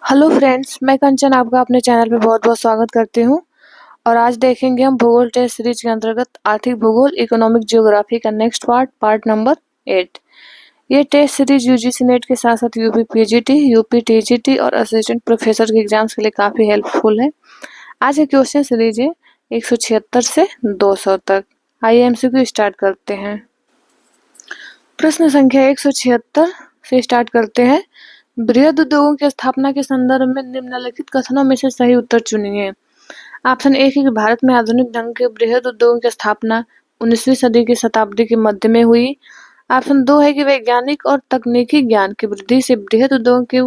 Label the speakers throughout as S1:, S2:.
S1: Hello friends, मैं कंचन आपका अपने चैनल पे बहुत-बहुत स्वागत करती हूँ और आज देखेंगे हम भूगोल टेस्ट सीरीज के अंतर्गत आर्थिक भूगोल इकोनॉमिक ज्योग्राफी का नेक्स्ट पार्ट नंबर 8। ये टेस्ट सीरीज यूजीसी नेट के साथ-साथ यूपी पीजीटी, यूपी टीजीटी और असिस्टेंट प्रोफेसर के एग्जाम्स के लिए काफ़ी हेल्पफुल है। आज के क्वेश्चन सीरीज है 176 से 200 तक। आइए एमसीक्यू स्टार्ट करते हैं। प्रश्न संख्या 176 से स्टार्ट करते हैं। बृहद उद्योगों की स्थापना के संदर्भ में निम्नलिखित कथनों में से सही उत्तर चुनिए। ऑप्शन ए है कि भारत में आधुनिक ढंग के बृहद उद्योगों की स्थापना 19वीं सदी की शताब्दी के मध्य में हुई। ऑप्शन 2 है कि वैज्ञानिक और तकनीकी ज्ञान की वृद्धि से बृहद उद्योगों की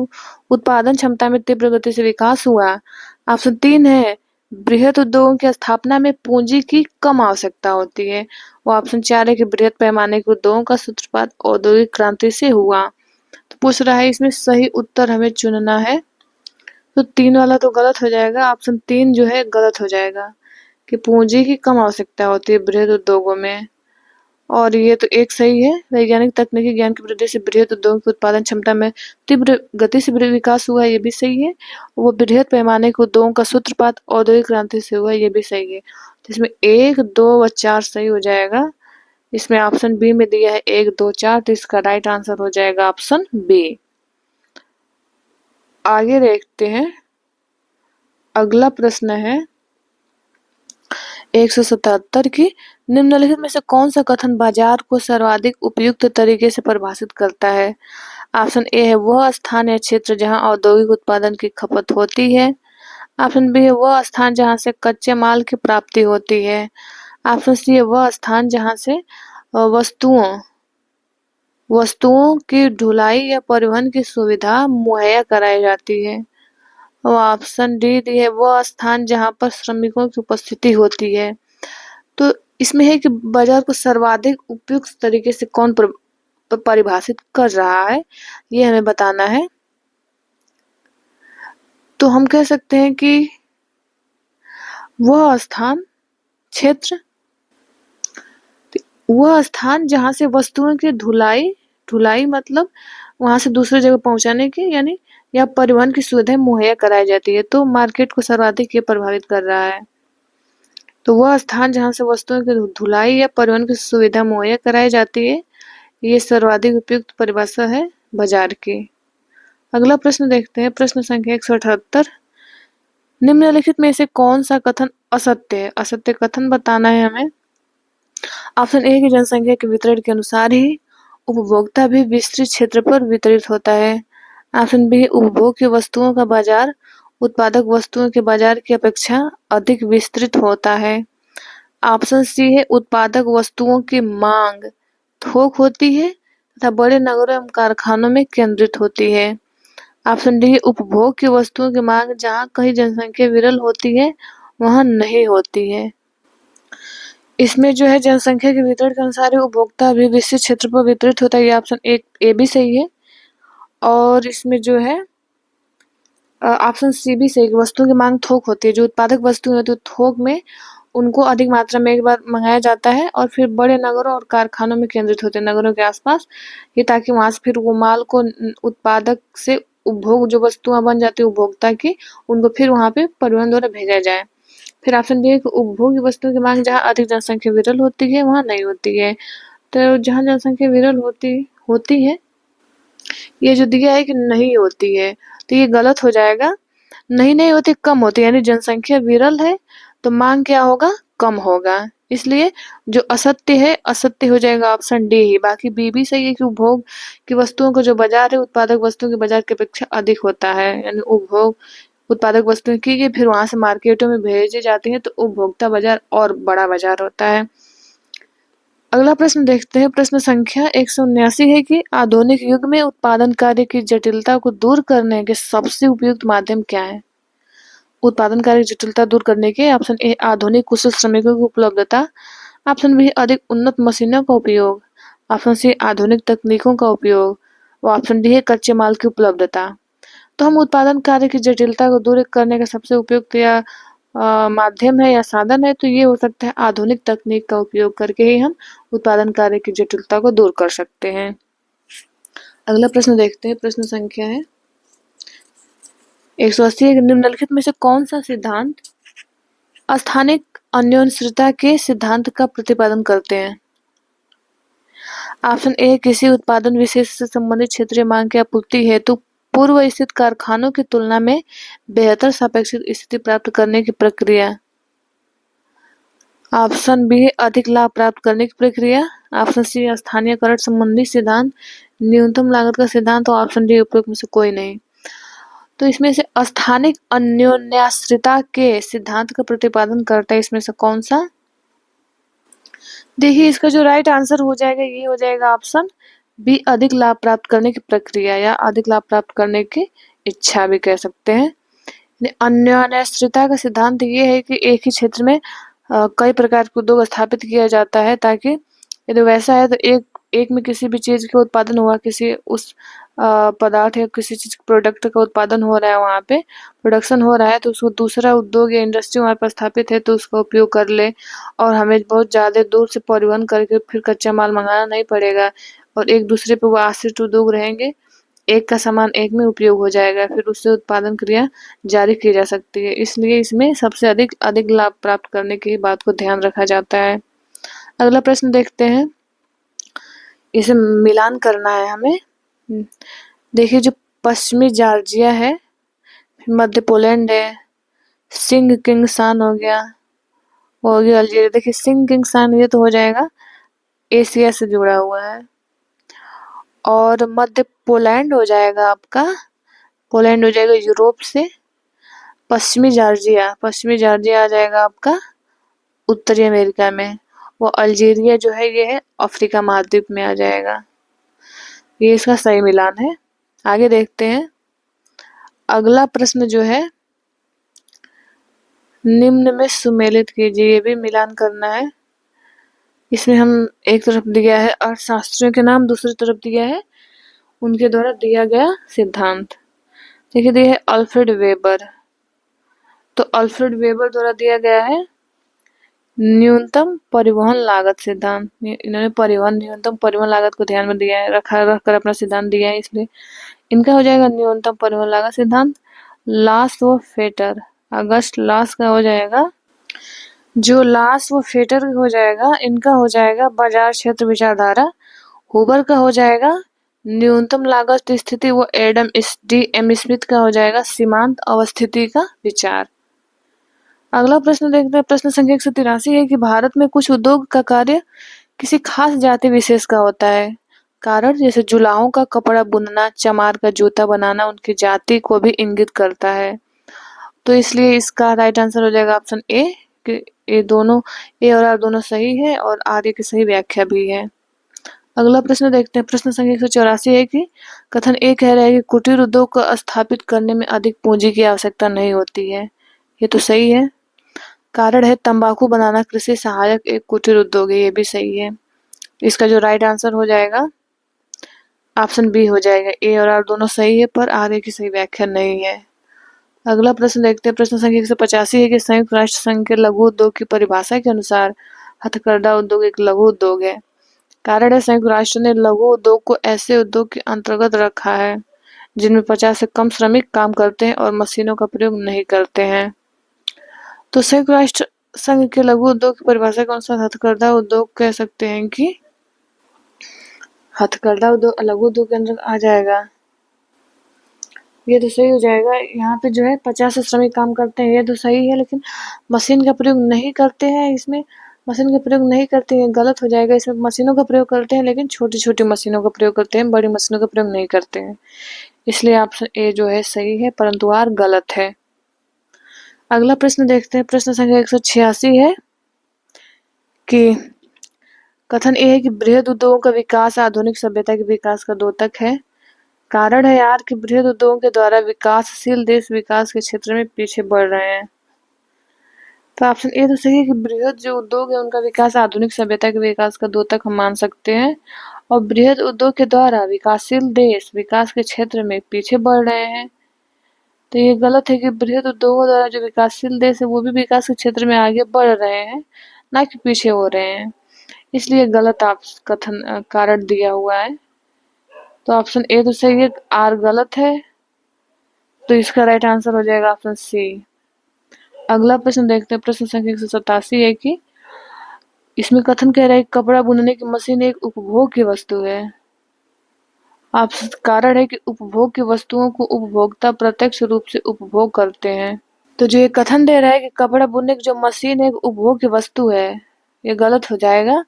S1: उत्पादन क्षमता में तीव्र गति से विकास हुआ। ऑप्शन 3 है बृहद उद्योगों की स्थापना में पूंजी की कम आवश्यकता होती है। और ऑप्शन 4 है कि बृहद पैमाने के उद्योगों का सूत्रपात औद्योगिक क्रांति से हुआ। तो पूछ रहा है इसमें सही उत्तर हमें चुनना है। तो 3 वाला तो गलत हो जाएगा, ऑप्शन 3 जो है गलत हो जाएगा कि पूंजी की कम आवश्यकता होती है बृहद उद्योगों में। और ये तो एक सही है, वैज्ञानिक तकनीकी ज्ञान की वृद्धि से बृहद उद्योगों की उत्पादन क्षमता में तीव्र गति से विकास हुआ, ये भी सही है। वो बृहद पैमाने के उद्योगों का सूत्रपात औद्योगिक क्रांति से हुआ, ये भी सही है। तो इसमें 1, 2 व 4 सही हो जाएगा। इसमें ऑप्शन बी में दिया है 1, 2, 4, तो इसका राइट आंसर हो जाएगा ऑप्शन बी। आगे देखते हैं। अगला प्रश्न है 177 की निम्नलिखित में से कौन सा कथन बाजार को सर्वाधिक उपयुक्त तरीके से परिभाषित करता है। ऑप्शन ए है वह स्थान या क्षेत्र जहां औद्योगिक उत्पादन की खपत होती है। ऑप्शन बी है वह स्थान जहां से कच्चे माल की प्राप्ति होती है। ऑप्शन सी है वह स्थान जहां से वस्तुओं की ढुलाई या परिवहन की सुविधा मुहैया कराई जाती है। और ऑप्शन डी है वह स्थान जहां पर श्रमिकों की उपस्थिति होती है। तो इसमें है कि बाजार को सर्वाधिक उपयुक्त तरीके से कौन परिभाषित कर रहा है, ये हमें बताना है। तो हम कह सकते हैं कि वह स्थान क्षेत्र, वह स्थान जहां से वस्तुओं की ढुलाई मतलब वहां से दूसरी जगह पहुंचाने की यानी या परिवहन की सुविधाएं मुहैया कराई जाती है। तो मार्केट को सर्वाधिक ये प्रभावित कर रहा है। तो वह स्थान जहां से वस्तुओं की ढुलाई या परिवहन की सुविधा मुहैया कराई जाती है, ये सर्वाधिक उपयुक्त परिभाषा है बाजार की। अगला प्रश्न देखते हैं। प्रश्न संख्या 178। निम्नलिखित में से कौन सा कथन असत्य है। असत्य कथन बताना है हमें। ऑप्शन ए की जनसंख्या के वितरण के अनुसार ही उपभोक्ता भी विस्तृत क्षेत्र पर वितरित होता है। ऑप्शन बी उपभोग की वस्तुओं का बाजार उत्पादक वस्तुओं के बाजार की अपेक्षा अधिक विस्तृत होता है। ऑप्शन सी है उत्पादक वस्तुओं की मांग थोक होती है तथा बड़े नगरों एवं कारखानों में केंद्रित होती है। ऑप्शन डी उपभोग की वस्तुओं की मांग जहां कहीं जनसंख्या विरल होती है वहां नहीं होती है। इसमें जो है जनसंख्या के वितरण के अनुसार ही उपभोक्ता भी विस्तृत क्षेत्र पर वितरित होता है, ये ऑप्शन ए भी सही है। और इसमें जो है ऑप्शन सी भी सही, वस्तुओं की मांग थोक होती है। जो उत्पादक वस्तुएं होती है थोक में उनको अधिक मात्रा में एक बार मंगाया जाता है और फिर बड़े नगरों और कारखानों में केंद्रित होते हैं, नगरों के आसपास, ये ताकि वहां से फिर वो माल को उत्पादक से उपभोग जो वस्तुएं बन जाती है उपभोक्ता की, उनको फिर वहां पे परिवहन द्वारा भेजा जाए। फिर ऑप्शन डी है कि उपभोग की वस्तुओं की मांग जहाँ अधिक जनसंख्या विरल होती है वहां नहीं होती है। तो जहाँ जनसंख्या विरल होती है, ये जो दिया है कि नहीं होती है, तो ये गलत हो जाएगा। नहीं होती, कम होती है, यानी जनसंख्या विरल है तो मांग क्या होगा, कम होगा। इसलिए जो असत्य है असत्य हो जाएगा ऑप्शन डी ही। बाकी बी भी सही है कि उपभोग की वस्तुओं का जो बाजार है उत्पादक वस्तुओं के बाजार की अपेक्षा अधिक होता है, यानी उपभोग उत्पादक वस्तुएं की गई फिर वहां से मार्केटों में भेजी जाती हैं तो उपभोक्ता बाजार और बड़ा बाजार होता है। अगला प्रश्न देखते हैं। प्रश्न संख्या 179 है कि आधुनिक युग में उत्पादन कार्य की जटिलता को दूर करने के सबसे उपयुक्त माध्यम क्या है। उत्पादन कार्य की जटिलता दूर करने के ऑप्शन ए आधुनिक कुशल श्रमिकों की उपलब्धता। ऑप्शन बी अधिक उन्नत मशीनों का उपयोग। ऑप्शन सी आधुनिक तकनीकों का उपयोग। और ऑप्शन डी है कच्चे माल की उपलब्धता। तो हम उत्पादन कार्य की जटिलता को दूर करने का सबसे उपयुक्त या माध्यम है या साधन है, तो ये हो सकता है आधुनिक तकनीक का उपयोग करके ही हम उत्पादन कार्य की जटिलता को दूर कर सकते हैं। अगला प्रश्न देखते हैं। प्रश्न संख्या है 180 निम्नलिखित में से कौन सा सिद्धांत स्थानिक अन्योन्याश्रितता के सिद्धांत का प्रतिपादन करते हैं? ऑप्शन ए, किसी उत्पादन विशेष से संबंधित क्षेत्रीय मांग की आपूर्ति हेतु पूर्व स्थित कारखानों की तुलना में बेहतर सापेक्षिक स्थिति प्राप्त करने की प्रक्रिया। ऑप्शन बी, अधिक लाभ प्राप्त करने की प्रक्रिया। ऑप्शन सी, स्थानीयकरण संबंधी सिद्धांत। न्यूनतम लागत का सिद्धांत। और ऑप्शन डी, उपरोक्त में से कोई नहीं। तो इसमें से स्थानिक अन्योन्याश्रितता के सिद्धांत का प्रतिपादन करता है इसमें से कौन सा? देखिए, इसका जो राइट आंसर हो जाएगा ये हो जाएगा ऑप्शन बी, अधिक लाभ प्राप्त करने की प्रक्रिया या अधिक लाभ प्राप्त करने की इच्छा भी कह सकते हैं। अन्योन्याश्रितता का सिद्धांत ये है कि एक ही क्षेत्र में कई प्रकार के उद्योग स्थापित किया जाता है, ताकि यदि वैसा है तो एक में किसी भी चीज का उत्पादन हुआ, किसी उस पदार्थ या किसी चीज प्रोडक्ट का उत्पादन हो रहा है, वहाँ पे प्रोडक्शन हो रहा है, तो उसको दूसरा उद्योग या इंडस्ट्री वहाँ पर स्थापित है तो उसका उपयोग कर ले और हमें बहुत ज़्यादा दूर से परिवहन करके फिर कच्चा माल मंगाना नहीं पड़ेगा और एक दूसरे पे वो आश्रित उद्योग रहेंगे। एक का सामान एक में उपयोग हो जाएगा, फिर उससे उत्पादन क्रिया जारी की जा सकती है। इसलिए इसमें सबसे अधिक अधिक लाभ प्राप्त करने की बात को ध्यान रखा जाता है। अगला प्रश्न देखते हैं, इसे मिलान करना है हमें। देखिए, जो पश्चिमी जॉर्जिया है, मध्य पोलैंड है, सिंग किंगसान हो गया, वो हो गया अल्जीरिया। देखिए, सिंग किंगसान ये तो हो जाएगा एशिया से जुड़ा हुआ है, और मध्य पोलैंड हो जाएगा आपका, पोलैंड हो जाएगा यूरोप से। पश्चिमी जॉर्जिया आ जाएगा आपका उत्तरी अमेरिका में। वो अल्जीरिया जो है ये है अफ्रीका महाद्वीप में आ जाएगा। ये इसका सही मिलान है। आगे देखते हैं, अगला प्रश्न जो है, निम्न में सुमेलित कीजिए। ये भी मिलान करना है। इसमें हम एक तरफ दिया है अर्थशास्त्रियों के नाम, दूसरी तरफ दिया है उनके द्वारा दिया गया सिद्धांत। देखिए, दिया है अल्फ्रेड वेबर। तो अल्फ्रेड वेबर द्वारा दिया गया है न्यूनतम परिवहन लागत सिद्धांत। इन्होंने न्यूनतम परिवहन लागत को ध्यान में दिया है, रखकर अपना सिद्धांत दिया है, इसलिए इनका हो जाएगा न्यूनतम परिवहन लागत सिद्धांत। लास व फेटर, अगस्त लास का हो जाएगा, जो लास व फेटर हो जाएगा इनका हो जाएगा बाजार क्षेत्र विचारधारा। हुबर का हो जाएगा न्यूनतम लागत स्थिति, वो एम स्मिथ का हो जाएगा सीमांत अवस्थिति का विचार। अगला प्रश्न देखते हैं, प्रश्न संख्या 183 है कि भारत में कुछ उद्योग का कार्य किसी खास जाति विशेष का होता है। कारण जैसे जुलाहों का कपड़ा बुनना, चमार का जूता बनाना उनकी जाति को भी इंगित करता है। तो इसलिए इसका राइट आंसर हो जाएगा ऑप्शन ए, कि ये दोनों ए और आर दोनों सही है और आर की सही व्याख्या भी है। अगला प्रश्न देखते हैं, प्रश्न संख्या 184 है कि कथन ए कह रहा है कि कुटीर उद्योग को स्थापित करने में अधिक पूंजी की आवश्यकता नहीं होती है। ये तो सही है। कारण है तंबाकू बनाना कृषि सहायक एक कुटीर उद्योग है, ये भी सही है। इसका जो राइट आंसर हो जाएगा ऑप्शन बी हो जाएगा। ए और आर दोनों सही है पर आर की सही व्याख्या नहीं है। अगला प्रश्न देखते हैं, प्रश्न संख्या 185 है कि संयुक्त राष्ट्र संघ के लघु उद्योग की परिभाषा के अनुसार हथकरघा उद्योग एक लघु उद्योग है। कारण है संयुक्त राष्ट्र ने लघु उद्योग को ऐसे उद्योग के अंतर्गत रखा है जिनमें 50 से कम श्रमिक काम करते हैं और मशीनों का प्रयोग नहीं करते हैं। तो संयुक्त राष्ट्र संघ के लघु उद्योग की परिभाषा के अनुसार हथकरघा उद्योग कह सकते हैं कि हथकरघा उद्योग लघु उद्योग के अंदर आ जाएगा। ये तो सही हो जाएगा। यहाँ पे जो है 50 से श्रमिक काम करते हैं, ये तो सही है, लेकिन मशीन का प्रयोग नहीं करते हैं। इसमें मशीन का प्रयोग नहीं करते हैं, गलत हो जाएगा। इसमें मशीनों का प्रयोग करते हैं लेकिन छोटी छोटी मशीनों का प्रयोग करते हैं, बड़ी मशीनों का प्रयोग नहीं करते हैं। इसलिए ऑप्शन ए जो है सही है, परंतु आर गलत है। अगला प्रश्न देखते हैं, प्रश्न संख्या 186 है कि कथन ए है कि बृहद उद्योगों का विकास आधुनिक सभ्यता के विकास का द्योतक है। कारण है यार कि बृहद उद्योगों के द्वारा विकासशील देश विकास के क्षेत्र में पीछे बढ़ रहे हैं। तो ऑप्शन ए तो सही है कि बृहद जो उद्योग है उनका विकास आधुनिक सभ्यता के विकास का द्योतक हम मान सकते हैं, और बृहद उद्योग के द्वारा विकासशील देश विकास के क्षेत्र में पीछे बढ़ रहे हैं। तो ये गलत है कि बृहद उद्योगों द्वारा जो विकासशील देश है वो भी विकास के क्षेत्र में आगे बढ़ रहे हैं, ना कि पीछे हो रहे हैं। इसलिए गलत आप कथन कारण दिया हुआ है। तो ऑप्शन ए तो सही है, आर गलत है। तो इसका राइट आंसर हो जाएगा ऑप्शन सी। अगला प्रश्न देखते हैं, प्रश्न संख्या 187 है कि इसमें कथन कह रहा है कपड़ा बुनने की मशीन एक उपभोग की वस्तु है। आप कारण है कि उपभोग की वस्तुओं को उपभोक्ता प्रत्यक्ष रूप से उपभोग करते हैं। तो जो ये कथन दे रहा है कि कपड़ा बुनने की जो मशीन है एक उपभोग की वस्तु है, ये गलत हो जाएगा,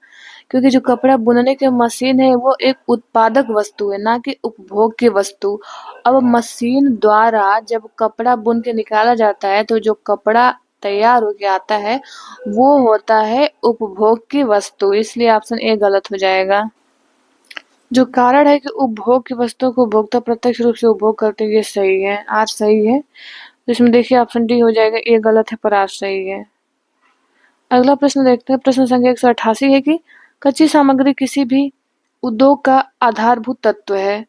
S1: क्योंकि जो कपड़ा बुनने की मशीन है वो एक उत्पादक वस्तु है, ना कि उपभोग की वस्तु। अब मशीन द्वारा जब कपड़ा बुन के निकाला जाता है तो जो कपड़ा तैयार होके आता है वो होता है उपभोग की वस्तु, इसलिए ऑप्शन ए गलत हो जाएगा। जो कारण है कि उपभोग की वस्तुओं को उपभोक्ता प्रत्यक्ष रूप से उपभोग करते हैं, ये सही है, आर सही है। तो इसमें देखिए ऑप्शन डी हो जाएगा, ए गलत है पर आर सही है। अगला प्रश्न देखते हैं, प्रश्न संख्या 188 है कि कच्ची सामग्री किसी भी उद्योग का आधारभूत तत्व है।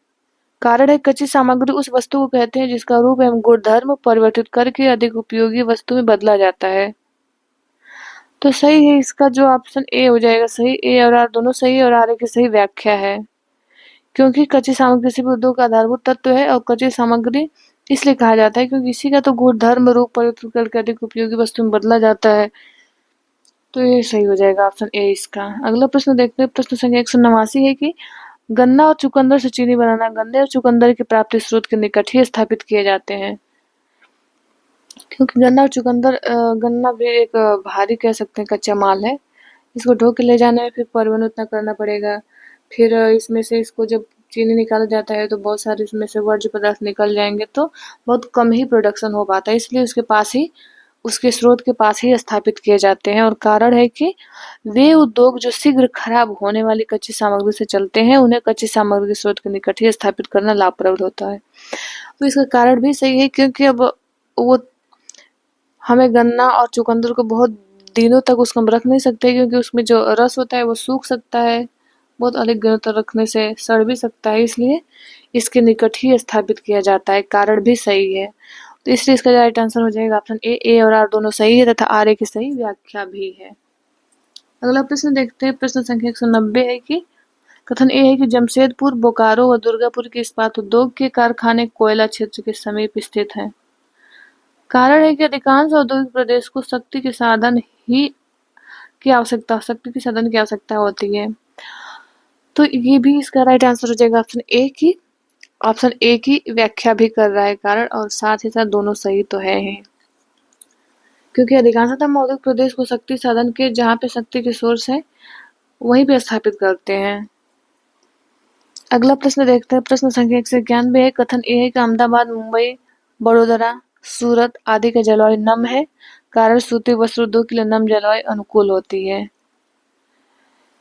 S1: कारण है कच्ची सामग्री उस वस्तु को कहते हैं जिसका रूप एवं गुणधर्म परिवर्तित करके अधिक उपयोगी वस्तु में बदला जाता है। तो सही है, इसका जो ऑप्शन ए हो जाएगा सही, ए और आर दोनों सही है और आर की सही व्याख्या है, क्योंकि कच्ची सामग्री किसी भी उद्योग का आधारभूत तत्व है और कच्ची सामग्री इसलिए कहा जाता है क्योंकि इसी का तो गुणधर्म रूप परिवर्तित करके अधिक उपयोगी वस्तु में बदला जाता है। तो ये सही हो जाएगा ऑप्शन ए इसका। अगला प्रश्न देखते हैं, प्रश्न संख्या 189 है कि गन्ना और चुकंदर से चीनी बनाना गन्ने और चुकंदर के प्राप्ति स्रोत के निकट ही स्थापित किए जाते हैं। क्योंकि गन्ना और चुकंदर गन्ना भी एक भारी कह सकते हैं कच्चा माल है, इसको ढो के ले जाने में फिर परिवहन उतना करना पड़ेगा, फिर इसमें से इसको जब चीनी निकाला जाता है तो बहुत सारे इसमें से वर्ज्य पदार्थ निकल जाएंगे, तो बहुत कम ही प्रोडक्शन हो पाता है, इसलिए उसके पास ही उसके स्रोत के पास ही स्थापित किए जाते हैं। और कारण है कि वे उद्योग जो शीघ्र खराब होने वाली कच्ची सामग्री से चलते हैं उन्हें कच्ची सामग्री के स्रोत के निकट ही स्थापित करना लाभप्रद होता है। तो इसका कारण भी सही है, क्योंकि अब वो हमें गन्ना और चुकंदर को बहुत दिनों तक उसको हम रख नहीं सकते, क्योंकि उसमें जो रस होता है वो सूख सकता है, बहुत अधिक दिनों तक रखने से सड़ भी सकता है, इसलिए इसके निकट ही स्थापित किया जाता है। कारण भी सही है, तो इसलिए इसका राइट आंसर हो जाएगा ऑप्शन ए। ए और आर दोनों सही है तथा आर ए की सही व्याख्या भी है। अगला प्रश्न देखते हैं, प्रश्न संख्या 190 है कि कथन ए है कि जमशेदपुर, बोकारो व दुर्गापुर के इस्पात उद्योग के कारखाने कोयला क्षेत्र के समीप स्थित हैं। कारण है कि अधिकांश औद्योगिक प्रदेश को शक्ति के साधन की आवश्यकता होती है। तो ये भी इसका राइट आंसर हो जाएगा ऑप्शन ए की व्याख्या भी कर रहा है कारण, और साथ ही साथ दोनों सही तो है ही, क्योंकि अधिकांशतः औद्योगिक प्रदेश को शक्ति साधन के जहाँ पे शक्ति के सोर्स है वहीं पे स्थापित करते हैं। अगला प्रश्न देखते हैं, प्रश्न संख्या 191 है, कथन ए है कि अहमदाबाद, मुंबई, बड़ोदरा, सूरत आदि का जलवायु नम है, कारण सूती वस्त्र उद्योग के लिए नम जलवायु अनुकूल होती है।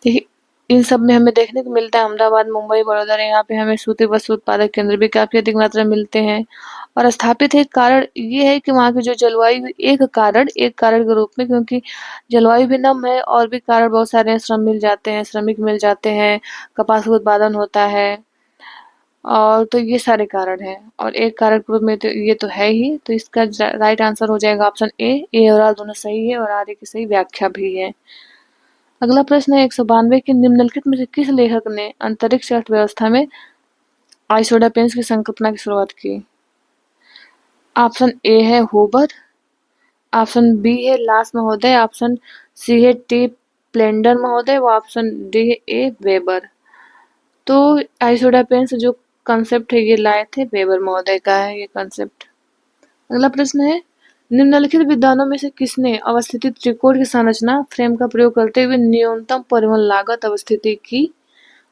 S1: देखिए इन सब में हमें देखने को मिलता है अहमदाबाद, मुंबई, बड़ोदरा, यहाँ पे हमें सूती वस्त्र उत्पादक केंद्र भी काफी अधिक मात्रा में मिलते हैं। और स्थापित है कारण ये है कि वहाँ की जो जलवायु एक कारण के रूप में, क्योंकि जलवायु भी नम है और भी कारण बहुत सारे हैं, श्रमिक मिल जाते हैं, कपास का उत्पादन होता है, और तो ये सारे कारण हैं, और एक कारण के रूप में तो ये तो है ही, तो इसका राइट आंसर हो जाएगा ऑप्शन ए और आर दोनों सही है और आर की सही व्याख्या भी है। अगला प्रश्न है 192 कि निम्नलिखित में से किस लेखक ने अंतरिक्ष अर्थव्यवस्था में आइसोडापेंस की संकल्पना की शुरुआत की। ऑप्शन ए है हूबर, ऑप्शन बी है लास महोदय, ऑप्शन सी है टी प्लेंडर महोदय व ऑप्शन डी है ए वेबर। तो आइसोडापेंस जो कंसेप्ट है ये लाए थे वेबर महोदय का है ये कंसेप्ट। अगला प्रश्न है निम्नलिखित विद्वानों में से किसने अवस्थिति त्रिकोण की संरचना फ्रेम का प्रयोग करते हुए न्यूनतम परिवहन लागत अवस्थिति की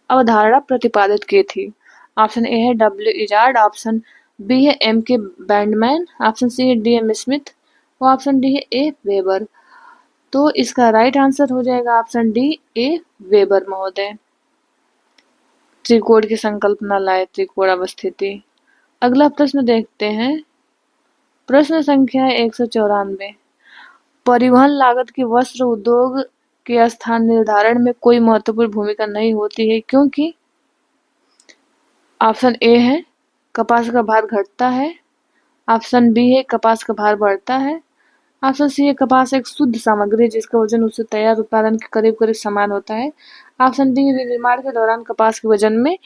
S1: अवधारणा प्रतिपादित की थी। ऑप्शन ए है डब्ल्यू इजार्ड, ऑप्शन बी है एम के बैंडमैन, ऑप्शन सी है डी एम स्मिथ और ऑप्शन डी है ए वेबर। तो इसका राइट आंसर हो जाएगा ऑप्शन डी ए वेबर महोदय, त्रिकोण की संकल्पना लाए त्रिकोण अवस्थिति। अगला प्रश्न देखते हैं, प्रश्न संख्या 194, परिवहन लागत की वस्त्र उद्योग के स्थान निर्धारण में कोई महत्वपूर्ण भूमिका नहीं होती है क्योंकि ऑप्शन ए है कपास का भार घटता है, ऑप्शन बी है कपास का भार बढ़ता है, ऑप्शन सी है कपास एक शुद्ध सामग्री है जिसका वजन उससे तैयार उत्पादन के करीब करीब समान होता है, ऑप्शन डी निर्माण के दौरान कपास के वजन में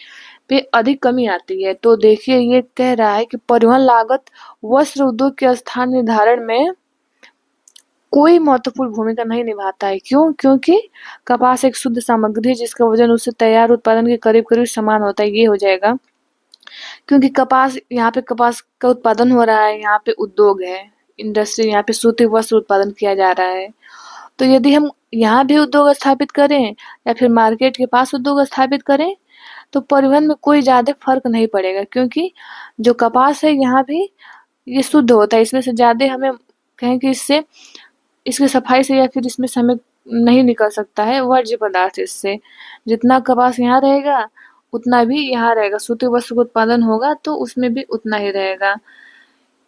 S1: पे अधिक कमी आती है। तो देखिए ये कह रहा है कि परिवहन लागत वस्त्र उद्योग के स्थान निर्धारण में कोई महत्वपूर्ण भूमिका नहीं निभाता है। क्यों? क्योंकि कपास एक शुद्ध सामग्री है जिसका वजन उससे तैयार उत्पादन के करीब-करीब समान होता है। ये हो जाएगा। क्योंकि कपास यहाँ पे कपास का उत्पादन हो रहा है, यहाँ पे उद्योग है, इंडस्ट्री, यहाँ पे सूती वस्त्र उत्पादन किया जा रहा है। तो यदि हम यहाँ भी उद्योग स्थापित करें या फिर मार्केट के पास उद्योग स्थापित करें तो परिवहन में कोई ज़्यादा फर्क नहीं पड़ेगा, क्योंकि जो कपास है यहाँ भी ये शुद्ध होता है। इसमें से ज़्यादा हमें कहें कि इससे इसकी सफाई से या फिर इसमें से हमें नहीं निकल सकता है वर्ज्य पदार्थ इससे। जितना कपास यहाँ रहेगा उतना भी यहाँ रहेगा। सूती वस्त्र का उत्पादन होगा तो उसमें भी उतना ही रहेगा।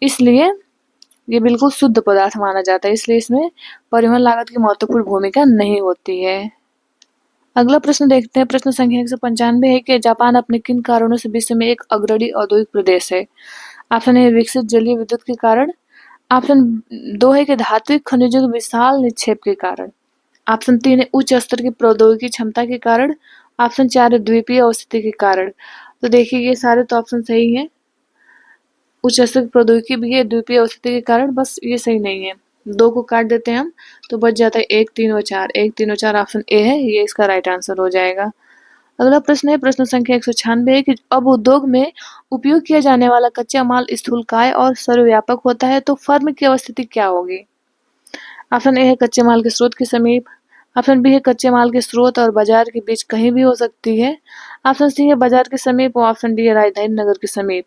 S1: इसलिए ये बिल्कुल शुद्ध पदार्थ माना जाता है, इसलिए इसमें परिवहन लागत की महत्वपूर्ण भूमिका नहीं होती है। अगला प्रश्न देखते हैं। प्रश्न संख्या 195 है कि जापान अपने किन कारणों से विश्व में एक अग्रणी औद्योगिक प्रदेश है? ऑप्शन ए विकसित जलीय विद्युत के कारण, ऑप्शन 2 है कि धात्विक खनिजों के विशाल निक्षेप के कारण, ऑप्शन 3 है उच्च स्तर की प्रौद्योगिकी क्षमता के कारण, ऑप्शन 4 है द्वीपीय अवस्थिति के कारण। तो देखिए ये सारे तो ऑप्शन सही हैं। उच्च स्तर की प्रौद्योगिकी भी है, द्वीपीय अवस्थिति के कारण, बस ये सही नहीं है। 2 को काट देते हैं हम तो बच जाता है 1, 3 और 4। 1, 3 और 4 ऑप्शन ए है, ये इसका राइट आंसर हो जाएगा। अगला प्रश्न है। प्रश्न संख्या 196 है कि अब उद्योग में उपयोग किया जाने वाला कच्चा माल स्थूलकाय और सर्वव्यापक होता है तो फर्म की अवस्थिति क्या होगी? ऑप्शन ए है कच्चे माल के स्रोत के समीप, ऑप्शन बी है कच्चे माल के स्रोत और बाजार के बीच कहीं भी हो सकती है, ऑप्शन सी है बाजार के समीप और ऑप्शन डी है राजधानी नगर के समीप।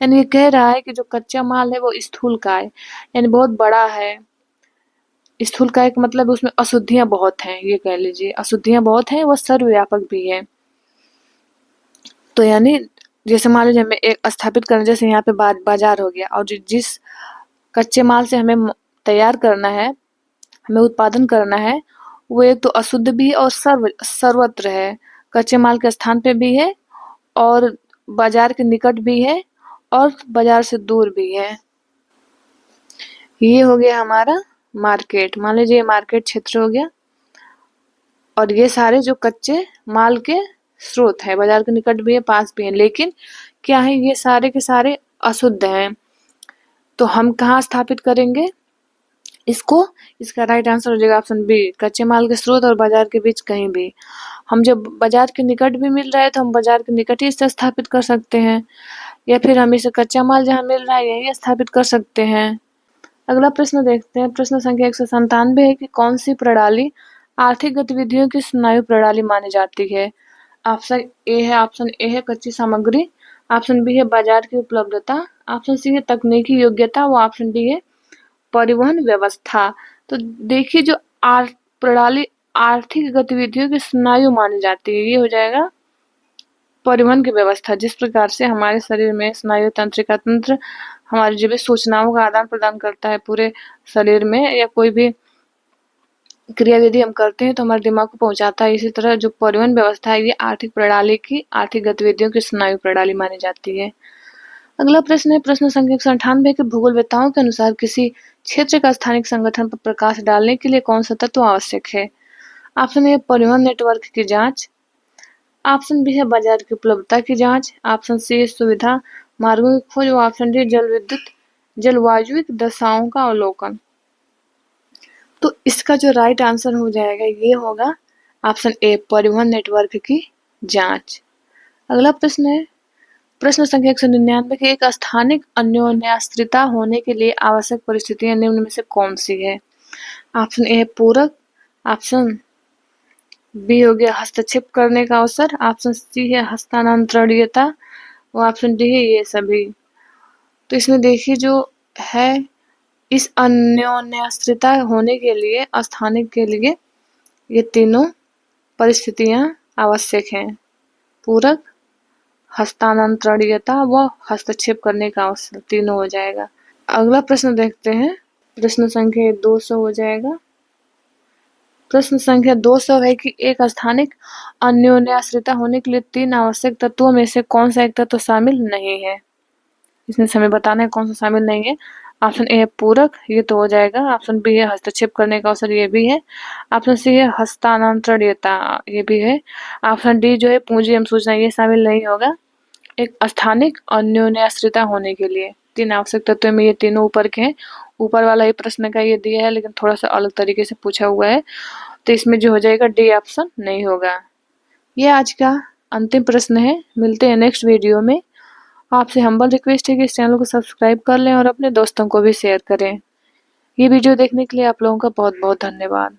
S1: यानी ये कह रहा है कि जो कच्चा माल है वो स्थूलकाय यानी बहुत बड़ा है। स्थूलकाय का मतलब उसमें अशुद्धियां बहुत हैं, ये कह लीजिए अशुद्धियां बहुत हैं, वह सर्वव्यापक भी है। तो यानी जैसे मान लीजिए हमें एक स्थापित करना, जैसे यहाँ पे बाजार हो गया और जिस कच्चे माल से हमें तैयार करना है, हमें उत्पादन करना है, वो एक तो अशुद्ध भी है और सर्वत्र है। कच्चे माल के स्थान पे भी है और बाजार के निकट भी है और बाजार से दूर भी है। ये हो गया हमारा मार्केट। मान लीजिए ये मार्केट क्षेत्र हो गया और ये सारे जो कच्चे माल के स्रोत है, बाजार के निकट भी है, पास भी है, लेकिन क्या है ये सारे के सारे अशुद्ध हैं। तो हम कहाँ स्थापित करेंगे इसको? इसका राइट आंसर हो जाएगा ऑप्शन बी, कच्चे माल के स्रोत और बाजार के बीच कहीं भी। हम जब बाजार के निकट भी मिल रहा है तो हम बाजार के निकट ही इसे स्थापित कर सकते हैं, या फिर हम इसे कच्चा माल जहाँ मिल रहा है यही स्थापित कर सकते हैं। अगला प्रश्न देखते हैं। प्रश्न संख्या 197 है कि कौन सी प्रणाली आर्थिक गतिविधियों की स्नायु प्रणाली मानी जाती है? ऑप्शन ए है कच्ची सामग्री, ऑप्शन बी है बाजार की उपलब्धता, ऑप्शन सी है तकनीकी योग्यता व ऑप्शन डी है परिवहन व्यवस्था। तो देखिए जो प्रणाली आर्थिक गतिविधियों की स्नायु मानी जाती है, ये हो जाएगा परिवहन की व्यवस्था। जिस प्रकार से हमारे शरीर में स्नायु तंत्रिका तंत्र हमारी जो भी सूचनाओं का आदान प्रदान करता है पूरे शरीर में, या कोई भी क्रिया यदि हम करते हैं तो हमारे दिमाग को पहुंचाता है, इसी तरह जो परिवहन व्यवस्था है ये आर्थिक प्रणाली की आर्थिक गतिविधियों की स्नायु प्रणाली मानी जाती है। अगला प्रश्न है। प्रश्न संख्या 198 के भूगोलवेत्ताओं के अनुसार किसी क्षेत्र का स्थानिक संगठन पर प्रकाश डालने के लिए कौन सा तत्व आवश्यक है? ऑप्शन ए परिवहन नेटवर्क की जांच, ऑप्शन बी है बाजार की उपलब्धता की जांच, ऑप्शन सी है सुविधा मार्गों की खोज, ऑप्शन डी जलवायुविक दशाओं का अवलोकन। तो इसका जो राइट आंसर हो जाएगा ये होगा ऑप्शन ए परिवहन नेटवर्क की जांच। अगला प्रश्न है। प्रश्न संख्या 199 के एक स्थानिक अन्योन्याश्रिता होने के लिए आवश्यक परिस्थितियां निम्न में से कौन सी है? ऑप्शन ए है पूरक, ऑप्शन बी हो गया हस्तक्षेप करने का अवसर, ऑप्शन सी है हस्तांतरणीयता और ऑप्शन डी है ये सभी। तो इसमें देखिए जो है इस अन्योन्याश्रिता होने के लिए स्थानिक के लिए ये तीनों परिस्थितियां आवश्यक हैं, पूरक, हस्तांतरणीयता व हस्तक्षेप करने का अवसर, तीनों हो जाएगा। अगला प्रश्न देखते हैं। प्रश्न संख्या 200 हो जाएगा। प्रश्न संख्या 200 है कि एक स्थानिक अन्योन्याश्रिता होने के लिए 3 आवश्यक तत्वों में से कौन सा एक तत्व शामिल नहीं है? इसमें हमें बताना है कौन सा शामिल नहीं है। ऑप्शन ए है पूरक, ये तो हो जाएगा, ऑप्शन बी है हस्तक्षेप करने का अवसर, ये भी है, ऑप्शन सी है हस्तांतरणीयता, ये भी है, ऑप्शन डी जो है पूंजी एवं सूचना, ये शामिल नहीं होगा। एक स्थानिक और न्यूनआश्रिता होने के लिए। 3 आवश्यक तत्व में ये तीनों ऊपर के हैं। ऊपर वाला ही प्रश्न का ये दिया है लेकिन थोड़ा-सा अलग तरीके से पूछा हुआ है। तो इसमें जो हो जाएगा डी ऑप्शन नहीं होगा। ये आज का अंतिम प्रश्न है। मिलते हैं नेक्स्ट वीडियो में। आपसे हम्बल रिक्वेस्ट है कि इस चैनल को सब्सक्राइब कर लें और अपने दोस्तों को भी शेयर करें। ये वीडियो देखने के लिए आप लोगों का बहुत-बहुत धन्यवाद।